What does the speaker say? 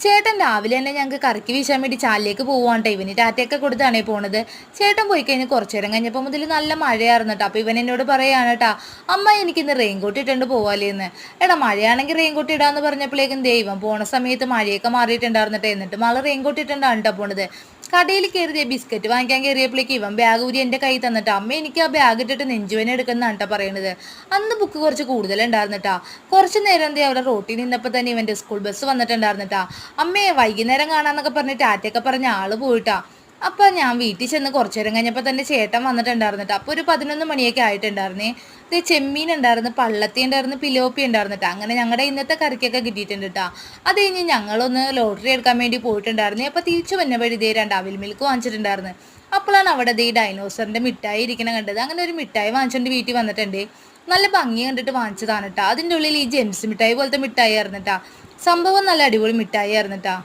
ചേട്ടൻ രാവിലെ തന്നെ ഞങ്ങൾക്ക് കറക്കി വീശാൻ വേണ്ടി ചാലിലേക്ക് പോവാണ്ട്ടോ. ഇവന് ടാറ്റയൊക്കെ കൊടുത്താണേ പോണത്. ചേട്ടൻ പോയി കഴിഞ്ഞ് കുറച്ചു നേരം കഴിഞ്ഞപ്പോൾ മുതൽ നല്ല മഴയായിരുന്നു കേട്ടോ. അപ്പോൾ ഇവൻ എന്നോട് പറയാണ് കേട്ടാ, അമ്മ എനിക്കിന്ന് റെയിൻകോട്ട് ഇട്ടുണ്ട് പോവാലേന്ന്. എടാ മഴയാണെങ്കിൽ റെയിൻകോട്ട് ഇടാന്ന് പറഞ്ഞപ്പോഴേക്കും ദൈവം പോണ സമയത്ത് മഴയൊക്കെ മാറിയിട്ടുണ്ടായിരുന്നിട്ട് എന്നിട്ട് മഴ റെയിൻകോട്ട് ഇട്ടുണ്ടാണ് കേട്ടോ പോണത്. കടയിൽ കയറിയ ബിസ്ക്കറ്റ് വാങ്ങിക്കാൻ കയറിയപ്പോഴേക്ക് ഇവൻ ബാഗ് ഊരി എൻ്റെ കൈ തന്നിട്ട് അമ്മ എനിക്ക് ആ ബാഗ് ഇട്ടിട്ട് നെഞ്ചുവേന എടുക്കുന്നതാണ് കേട്ടോ പറയണത്. അന്ന് ബുക്ക് കുറച്ച് കൂടുതലുണ്ടായിരുന്നിട്ടാ. കുറച്ച് നേരം എന്തേ അവിടെ റോട്ടിൽ നിന്നപ്പോൾ തന്നെ ഇവൻ്റെ സ്കൂൾ ബസ് വന്നിട്ടുണ്ടായിരുന്നിട്ടാ. അമ്മയെ വൈകുന്നേരം കാണാന്നൊക്കെ പറഞ്ഞ് ടാറ്റയൊക്കെ പറഞ്ഞ ആള് പോയിട്ടാ. അപ്പൊ ഞാൻ വീട്ടിൽ ചെന്ന് കുറച്ചു നേരം കഴിഞ്ഞപ്പോൾ തന്നെ ചേട്ടൻ വന്നിട്ടുണ്ടായിരുന്നിട്ട്. അപ്പോൾ ഒരു 11 മണിയൊക്കെ ആയിട്ടുണ്ടായിരുന്നേ. ഇത് ചെമ്മീൻ ഉണ്ടായിരുന്നു, പള്ളത്തി ഉണ്ടായിരുന്നു, പിലോപ്പി ഉണ്ടായിരുന്നിട്ടാ. അങ്ങനെ ഞങ്ങളുടെ ഇന്നത്തെ കറിക്കൊക്കെ കിട്ടിയിട്ടുണ്ട് കേട്ടാ. അത് കഴിഞ്ഞ് ഞങ്ങളൊന്ന് ലോട്ടറി എടുക്കാൻ വേണ്ടി പോയിട്ടുണ്ടായിരുന്നു. അപ്പോൾ തിരിച്ചു വന്ന വഴി ഇതേ 2 അവിൽ മിൽക്ക് വാങ്ങിച്ചിട്ടുണ്ടായിരുന്നു. അപ്പോഴാണ് അവിടെ ഈ ഡൈനോസറിന്റെ മിഠായി ഇരിക്കണം കണ്ടത്. അങ്ങനെ ഒരു മിഠായി വാങ്ങിച്ചുകൊണ്ട് വീട്ടിൽ വന്നിട്ടുണ്ട്. നല്ല ഭംഗി കണ്ടിട്ട് വാങ്ങിച്ചതാണ് കേട്ടോ. അതിൻ്റെ ഉള്ളിൽ ഈ ജെംസ് മിഠായി പോലത്തെ മിഠായി ആയിരുന്നു കേട്ടാ. സംഭവം നല്ല അടിപൊളി മിഠായി ആയിരുന്നു കേട്ടാ.